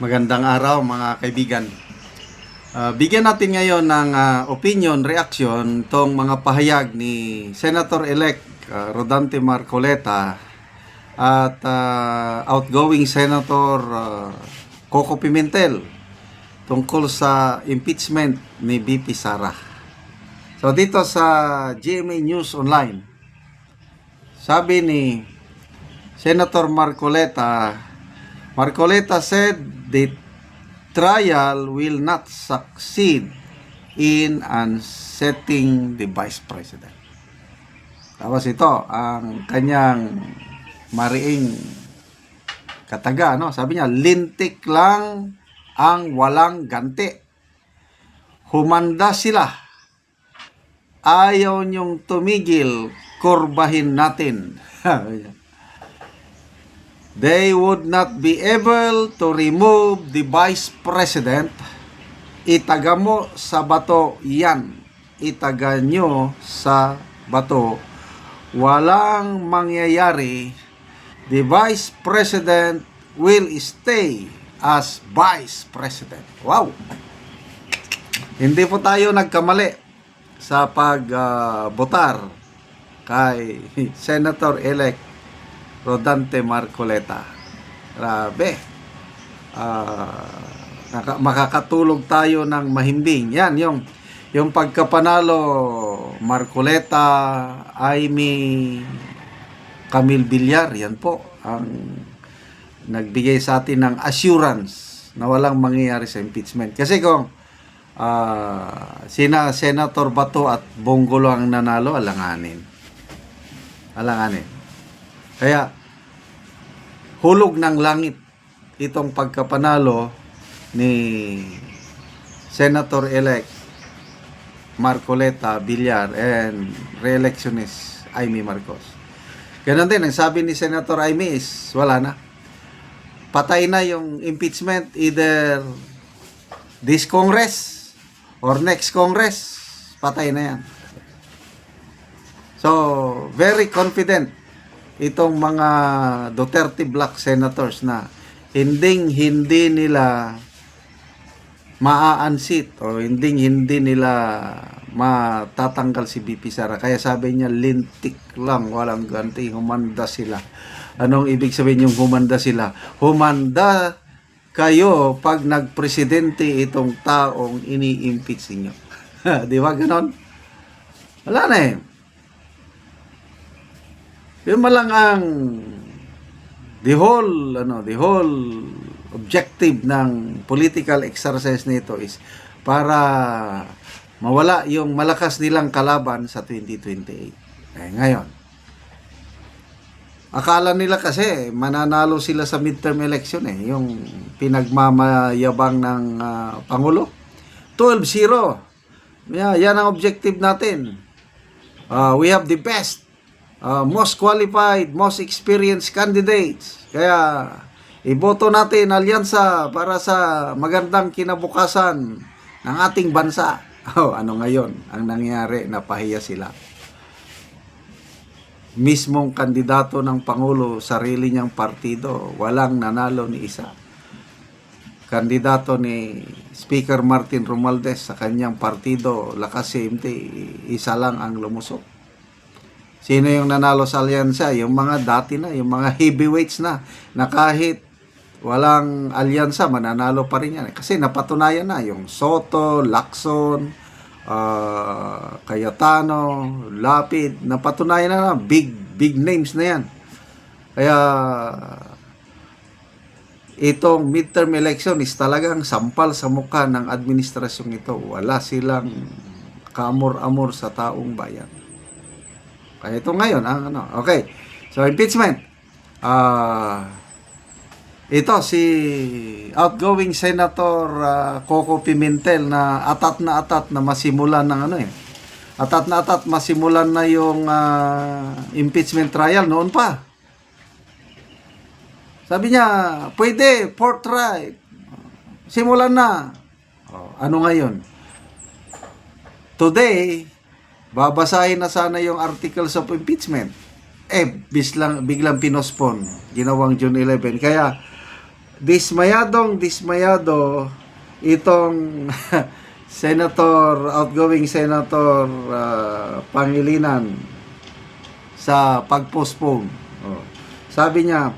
Magandang araw mga kaibigan. Bigyan natin ngayon ng opinion, reaction tong mga pahayag ni Senator-elect Rodante Marcoleta at outgoing Senator Coco Pimentel tungkol sa impeachment ni VP Sara. So dito sa GMA News Online, sabi ni Senator Marcoleta said the trial will not succeed in unseating the Vice President. Tapos ito, ang kanyang mariing kataga, no? Sabi niya, lintik lang ang walang ganti. Humanda sila. Ayaw niyong tumigil, kurbahin natin. They would not be able to remove the Vice President. Itaga mo sa bato yan. Itaga nyo sa bato. Walang mangyayari. The Vice President will stay as Vice President. Wow! Hindi po tayo nagkamali sa pagbotar kay Senator-elect Rodante Marcoleta. Grabe. Makakatulog tayo ng mahimbing. Yan, yung pagkapanalo Marcoleta, Amy, Camille Villar, yan po ang nagbigay sa atin ng assurance na walang mangyayari sa impeachment. Kasi kung sina Senator Bato at Bonggolo ang nanalo, alanganin. Kaya, hulog ng langit itong pagkapanalo ni Senator-elect Marcoleta Villar and re-electionist Amy Marcos. Ganun din, ang sabi ni Senator Amy is, wala na. Patay na yung impeachment, either this Congress or next Congress, patay na yan. So, very confident itong mga Duterte Black Senators na hindi nila maa-unseat o hindi nila matatanggal si VP Sara. Kaya sabi niya, lintik lang, walang ganti, humanda sila. Anong ibig sabihin yung humanda sila? Humanda kayo pag nagpresidente itong taong ini-impeach niyo. Di ba ganon? Wala na eh. Yun malang ang the whole objective ng political exercise nito is para mawala yung malakas nilang kalaban sa 2028. Ngayon, akala nila kasi mananalo sila sa midterm election yung pinagmamayabang ng Pangulo. 12-0. Yan ang objective natin. We have the best, most qualified, most experienced candidates. Kaya, iboto natin alyansa para sa magandang kinabukasan ng ating bansa. Ano ngayon? Ang nangyari, napahiya sila. Mismong kandidato ng Pangulo, sarili niyang partido, walang nanalo ni isa. Kandidato ni Speaker Martin Romualdez sa kanyang partido, Lakas CMT, isa lang ang lumusok. Sino yung nanalo sa alyansa? Yung mga dati na, yung mga heavyweights na kahit walang alyansa, mananalo pa rin yan. Kasi napatunayan na yung Soto, Lacson, Cayetano, Lapid, napatunayan na big names na yan. Kaya itong midterm election is talagang sampal sa mukha ng administrasyong ito. Wala silang kaamor-amor sa taong bayan. Kaya ito ngayon, okay. So, impeachment. Ito, si outgoing Senator Coco Pimentel na atat na masimulan ng atat masimulan na yung impeachment trial noon pa. Sabi niya, pwede, fourth try. Simulan na. Ano ngayon? Today, babasahin na sana yung articles of impeachment. Biglang pinospon, ginawang June 11. Kaya, dismayado itong outgoing Senator Pangilinan sa pag-postpone. Oh. Sabi niya,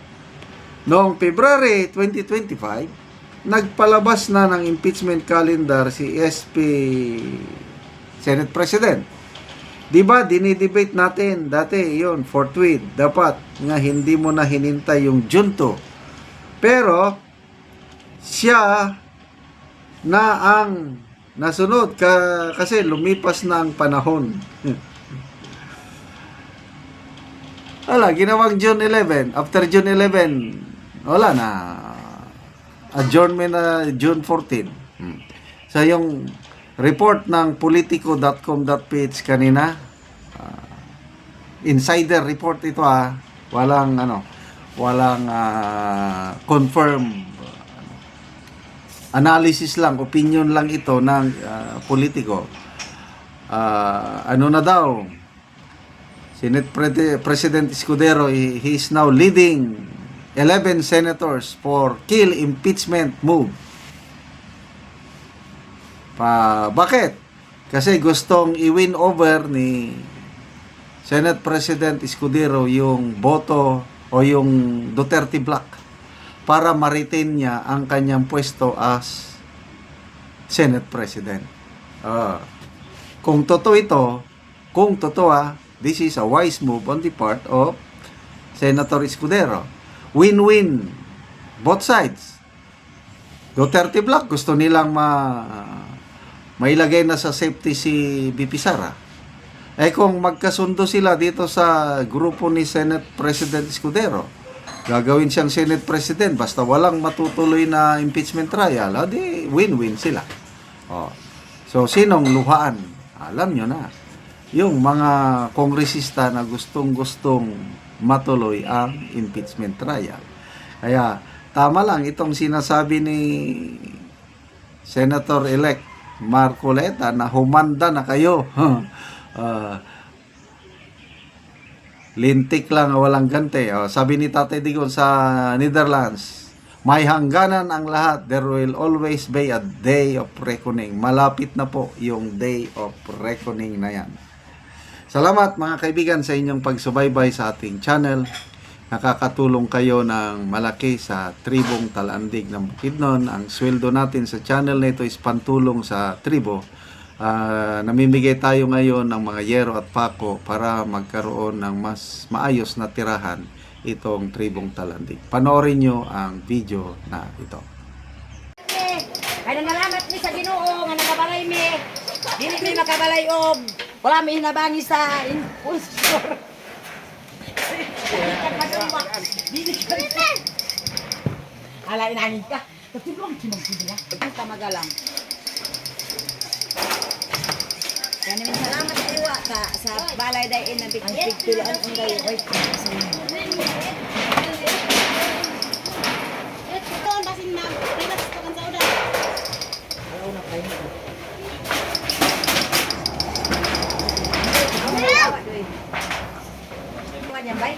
noong February 2025, nagpalabas na ng impeachment calendar si SP Senate President. Diba, dinidebate natin dati yun, forthwith, dapat nga hindi mo na hinintay yung Junto. Pero, siya na ang nasunod kasi lumipas na ang panahon. Wala, ginawang June 11. After June 11, wala na. Adjournment na June 14. So, yung report ng politico.com.ph kanina, insider report ito walang confirm analysis lang, opinion lang ito ng politiko. Ano na daw, Senate President Escudero, he is now leading 11 senators for kill impeachment move. Bakit? Kasi gustong i-win over ni Senate President Escudero yung boto o yung Duterte Bloc para ma-retain niya ang kanyang pwesto as Senate President. Kung totoo ito, this is a wise move on the part of Senator Escudero. Win-win. Both sides. Duterte Bloc, gusto nilang mailagay na sa safety si BP Sara. Kung magkasundo sila dito sa grupo ni Senate President Escudero, gagawin siyang Senate President basta walang matutuloy na impeachment trial, di win-win sila. So, sinong luhaan? Alam nyo na. Yung mga kongresista na gustong-gustong matuloy ang impeachment trial. Kaya, tama lang itong sinasabi ni Senator-elect Marcoleta na humanda na kayo. Lintik lang, walang gante. Sabi ni Tatay Digong sa Netherlands, may hangganan ang lahat. There will always be a day of reckoning. Malapit na po yung day of reckoning na yan. Salamat mga kaibigan sa inyong pagsubaybay sa ating channel. Nakakatulong kayo ng malaki sa tribong Talandig ng Bukidnon. Ang sweldo natin sa channel na ito is pantulong sa tribo. Namimigay tayo ngayon ng mga yero at pako para magkaroon ng mas maayos na tirahan itong tribong Talandig. Panoorin nyo ang video na ito. Kaya nalamat ni sa Ginoo nga nakabalay mi. Dili mi makabalay og wala mi hinabangi sa impulsor. Ala inangin ka. Tutulong si Magpila. Ito magalang. Kaya naman salamat sa iwa ka sa balay dahin na bigtulaan ang gayo. Ito ang basin na. Relax ka kan sa udan. Alaw na kayo. Yan bay?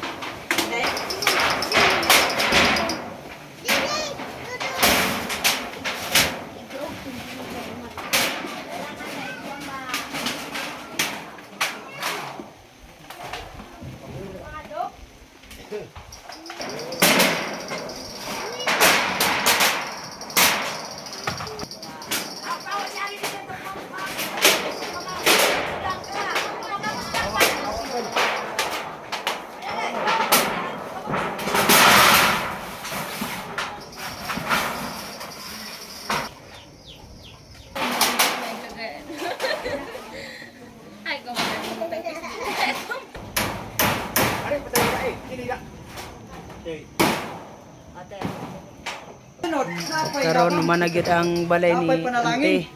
Karon managid ang balay ni Ante.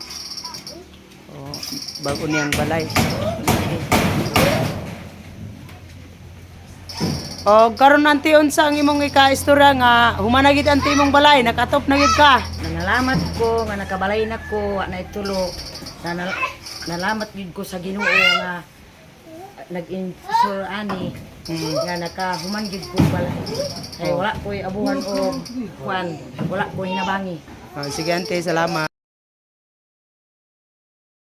Bago niyang balay. Karon Ante unsa ang imong ika-istorya nga humanagid Ante imong balay, nakatop na gid ka. Nalamat ko nga nakabalay na ko wa na itulo. Nalamat gid ko sa Ginoo nga nag-insure ani nga nakahuman gid ko balay. Kay wala ko'y abuhan o kwan, wala ko'y hinabangi. Sige ante, salamat.